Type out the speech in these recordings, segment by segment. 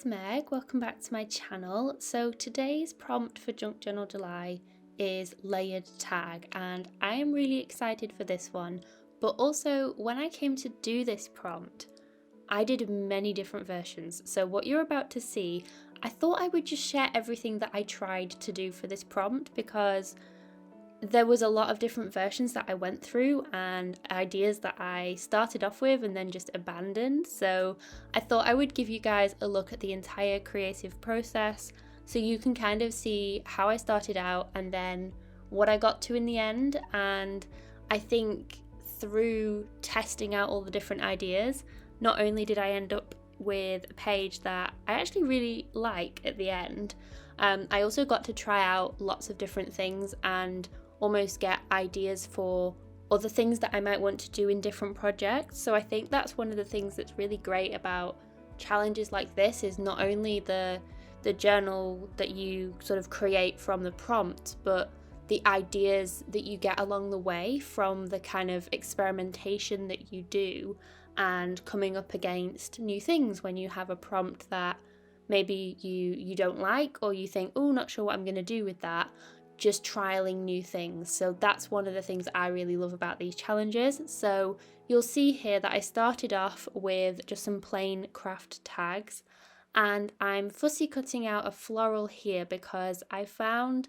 Meg, welcome back to my channel. So today's prompt for Junk Journal July is layered tag, and I am really excited for this one. But also, when I came to do this prompt, I did many different versions. So what you're about to see, I thought I would just share everything that I tried to do for this prompt, because there was a lot of different versions that I went through and ideas that I started off with and then just abandoned. So I thought I would give you guys a look at the entire creative process so you can kind of see how I started out and then what I got to in the end. And I think through testing out all the different ideas, not only did I end up with a page that I actually really like at the end, I also got to try out lots of different things and almost get ideas for other things that I might want to do in different projects. So I think that's one of the things that's really great about challenges like this, is not only the journal that you sort of create from the prompt, but the ideas that you get along the way from the kind of experimentation that you do and coming up against new things when you have a prompt that maybe you don't like, or you think, oh, not sure what I'm going to do with that. Just trialing new things. So that's one of the things I really love about these challenges. So you'll see here that I started off with just some plain craft tags, and I'm fussy cutting out a floral here because I found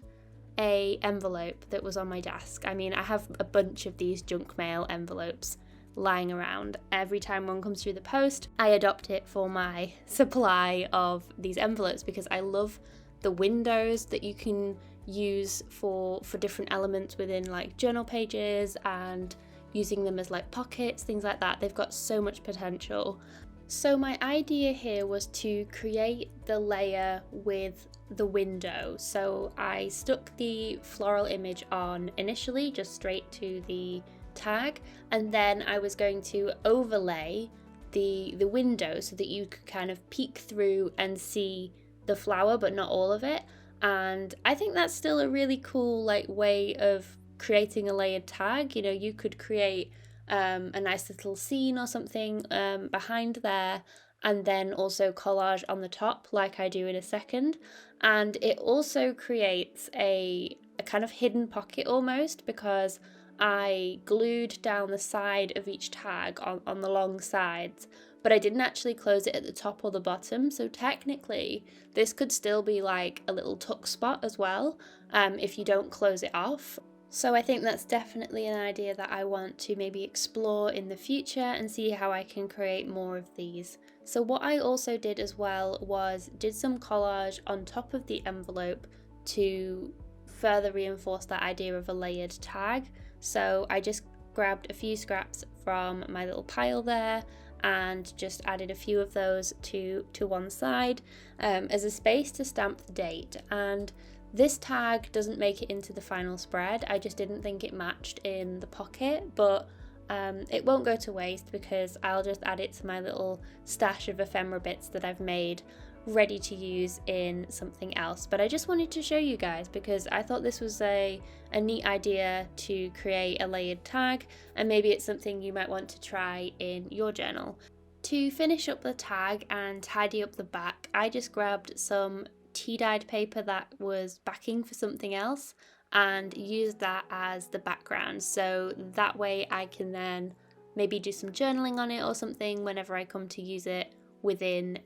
a envelope that was on my desk. I mean, I have a bunch of these junk mail envelopes lying around. Every time one comes through the post, I adopt it for my supply of these envelopes because I love the windows that you can use for different elements within like journal pages, and using them as like pockets, things like that. They've got so much potential. So my idea here was to create the layer with the window. So I stuck the floral image on initially, just straight to the tag, and then I was going to overlay the window so that you could kind of peek through and see the flower but not all of it. And I think that's still a really cool way of creating a layered tag. You know, you could create a nice little scene or something behind there, and then also collage on the top like I do in a second. And it also creates a kind of hidden pocket almost, because I glued down the side of each tag on the long sides, but I didn't actually close it at the top or the bottom. So technically this could still be like a little tuck spot as well, if you don't close it off. So I think that's definitely an idea that I want to maybe explore in the future and see how I can create more of these. So what I also did as well was did some collage on top of the envelope to further reinforce that idea of a layered tag. So I just grabbed a few scraps from my little pile there and just added a few of those to one side as a space to stamp the date. And this tag doesn't make it into the final spread. I just didn't think it matched in the pocket, but it won't go to waste because I'll just add it to my little stash of ephemera bits that I've made ready to use in something else. But I just wanted to show you guys because I thought this was a neat idea to create a layered tag, and maybe it's something you might want to try in your journal. To finish up the tag and tidy up the back, I just grabbed some tea-dyed paper that was backing for something else and used that as the background, so that way I can then maybe do some journaling on it or something whenever I come to use it within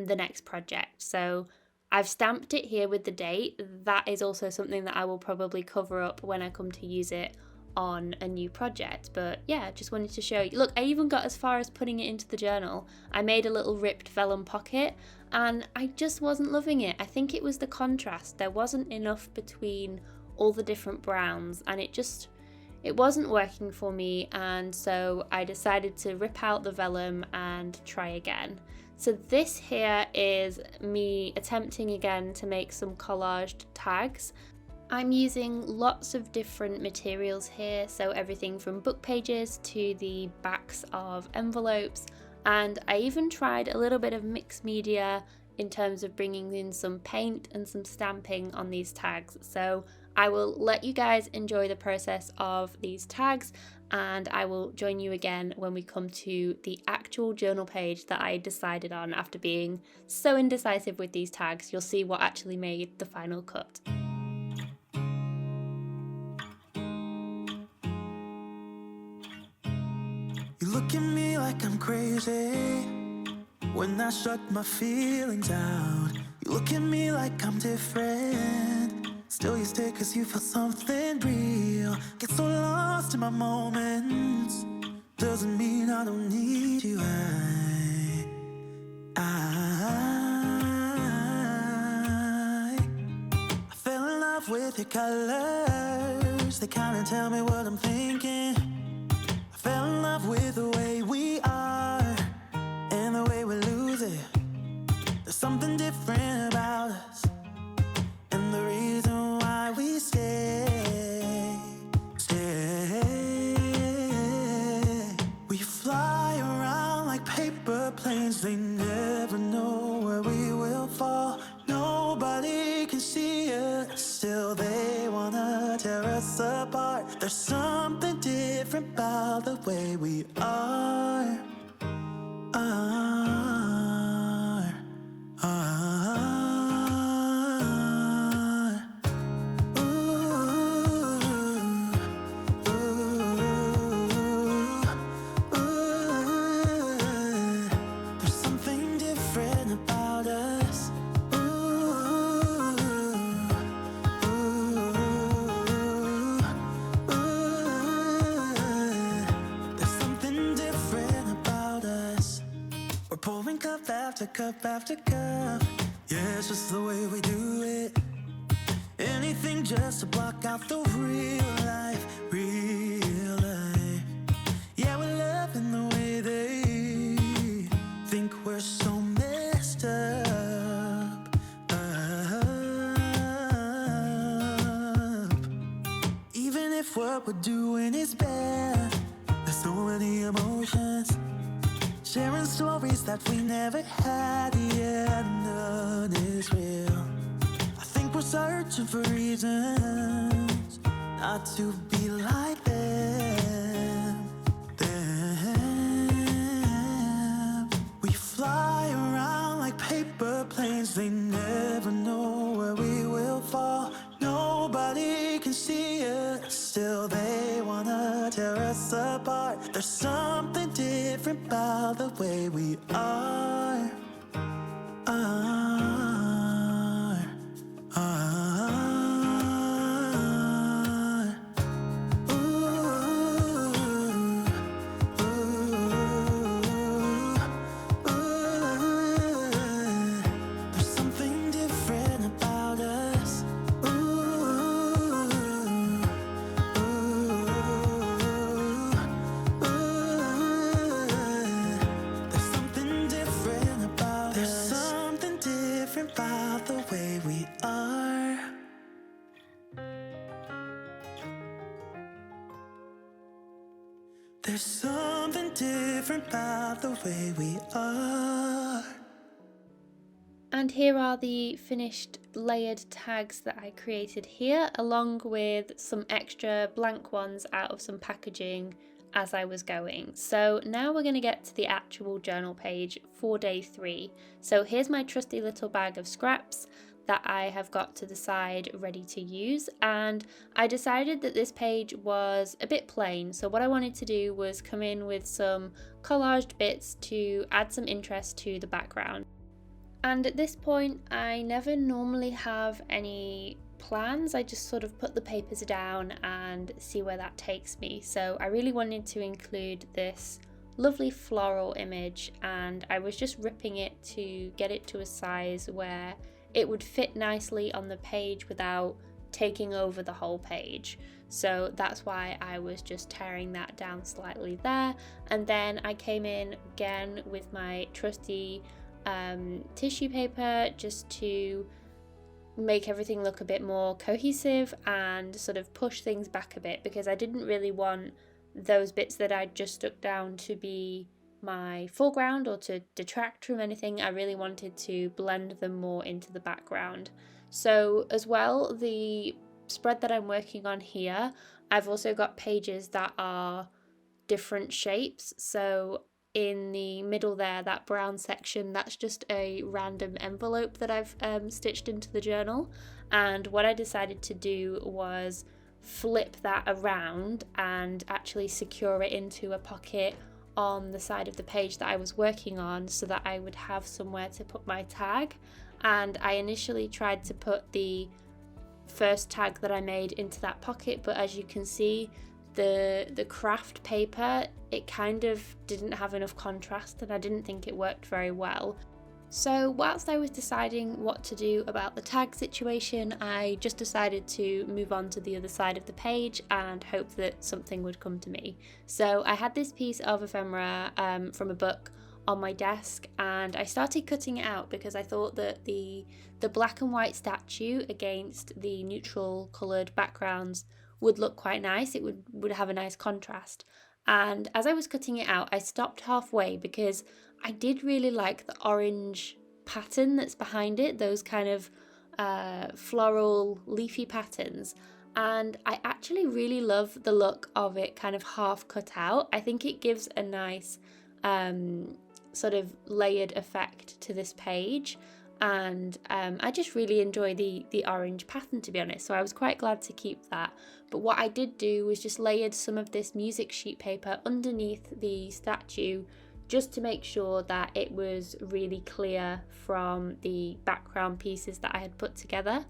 the next project. So I've stamped it here with the date. That is also something that I will probably cover up when I come to use it on a new project. But yeah, just wanted to show you. Look, I even got as far as putting it into the journal. I made a little ripped vellum pocket and I just wasn't loving it. I think it was the contrast. There wasn't enough between all the different browns and it wasn't working for me, and so I decided to rip out the vellum and try again. So this here is me attempting again to make some collaged tags. I'm using lots of different materials here, so everything from book pages to the backs of envelopes, and I even tried a little bit of mixed media in terms of bringing in some paint and some stamping on these tags. So I will let you guys enjoy the process of these tags, and I will join you again when we come to the actual journal page that I decided on after being so indecisive with these tags. You'll see what actually made the final cut. You look at me like I'm crazy when I shut my feelings out. You look at me like I'm different, still you stay cause you feel something real. Get so lost in my moments, doesn't mean I don't need you. I fell in love with your colors, they kinda tell me what I'm thinking. I fell in love with the way we are and the way we lose it. There's something different about us, and the reason why we stay. We fly around like paper planes, they never know where we will fall. Nobody can see us, still they wanna tear us apart. There's something different about the way we are. There's something different about us. There's something different about us. We're pouring cup after cup after cup. Yeah, it's just the way we do it. Anything just to block out the real life, real life. Yeah, we're loving the way they think we're so messed up. Even if what we're doing is bad, there's so many emotions, sharing stories that we never had. Yeah, none is real. I think we're searching for reasons not to be like them. We fly around like paper planes, they never know where we will fall. Nobody can see us, still they wanna tear us apart. There's something different about the way we are. There's something different about us. There's something different about us. There's something different about the way we are. There's something different about the way we are. And here are the finished layered tags that I created here, along with some extra blank ones out of some packaging as I was going. So now we're going to get to the actual journal page for day 3. So here's my trusty little bag of scraps that I have got to the side ready to use, and I decided that this page was a bit plain, so what I wanted to do was come in with some collaged bits to add some interest to the background. And at this point, I never normally have any plans. I just sort of put the papers down and see where that takes me. So I really wanted to include this lovely floral image, and I was just ripping it to get it to a size where it would fit nicely on the page without taking over the whole page. So that's why I was just tearing that down slightly there. And then I came in again with my trusty tissue paper just to make everything look a bit more cohesive and sort of push things back a bit, because I didn't really want those bits that I just stuck down to be my foreground or to detract from anything. I really wanted to blend them more into the background. So as well, the spread that I'm working on here, I've also got pages that are different shapes. So in the middle there, that brown section, that's just a random envelope that I've stitched into the journal. And what I decided to do was flip that around and actually secure it into a pocket on the side of the page that I was working on, so that I would have somewhere to put my tag. And I initially tried to put the first tag that I made into that pocket, but as you can see, the craft paper, it kind of didn't have enough contrast and I didn't think it worked very well. So whilst I was deciding what to do about the tag situation, I just decided to move on to the other side of the page and hope that something would come to me. So I had this piece of ephemera from a book on my desk, and I started cutting it out because I thought that the black and white statue against the neutral coloured backgrounds would look quite nice. It would have a nice contrast. And as I was cutting it out, I stopped halfway because I did really like the orange pattern that's behind it, those kind of floral leafy patterns. And I actually really love the look of it kind of half cut out. I think it gives a nice sort of layered effect to this page. And I just really enjoy the orange pattern, to be honest, so I was quite glad to keep that. But what I did do was just layered some of this music sheet paper underneath the statue, just to make sure that it was really clear from the background pieces that I had put together.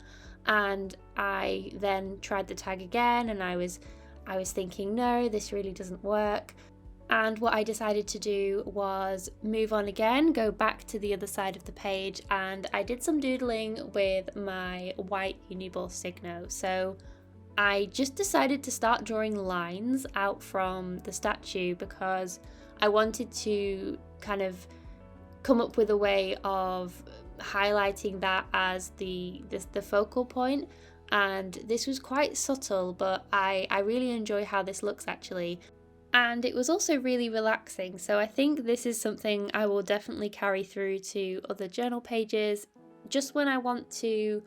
And I then tried the tag again, and I was thinking, no, this really doesn't work. And what I decided to do was move on again, go back to the other side of the page, and I did some doodling with my white Uniball Signo. So I just decided to start drawing lines out from the statue because I wanted to kind of come up with a way of highlighting that as the focal point. And this was quite subtle, but I really enjoy how this looks actually. And it was also really relaxing, so I think this is something I will definitely carry through to other journal pages. Just when I want to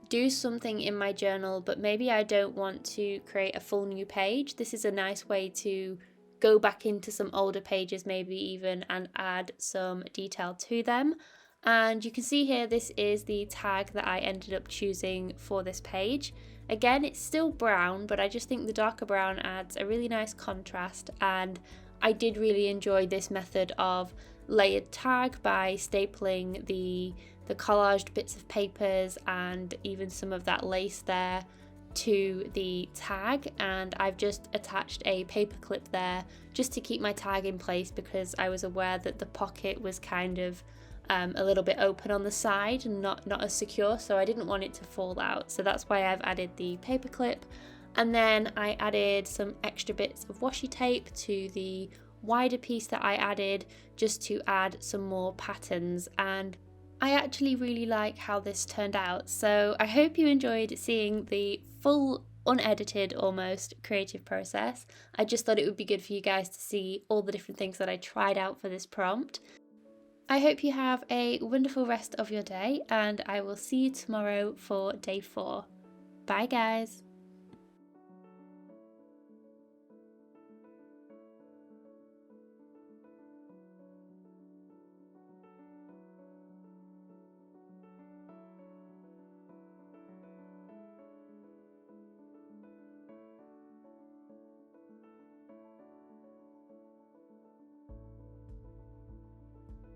do something in my journal, but maybe I don't want to create a full new page, this is a nice way to go back into some older pages maybe even and add some detail to them. And you can see here, this is the tag that I ended up choosing for this page. Again, it's still brown, but I just think the darker brown adds a really nice contrast, and I did really enjoy this method of layered tag by stapling the collaged bits of papers and even some of that lace there to the tag. And I've just attached a paper clip there just to keep my tag in place because I was aware that the pocket was kind of a little bit open on the side and not as secure, so I didn't want it to fall out. So that's why I've added the paper clip. And then I added some extra bits of washi tape to the wider piece that I added, just to add some more patterns. And I actually really like how this turned out, so I hope you enjoyed seeing the full unedited almost creative process. I just thought it would be good for you guys to see all the different things that I tried out for this prompt. I hope you have a wonderful rest of your day, and I will see you tomorrow for day 4. Bye guys!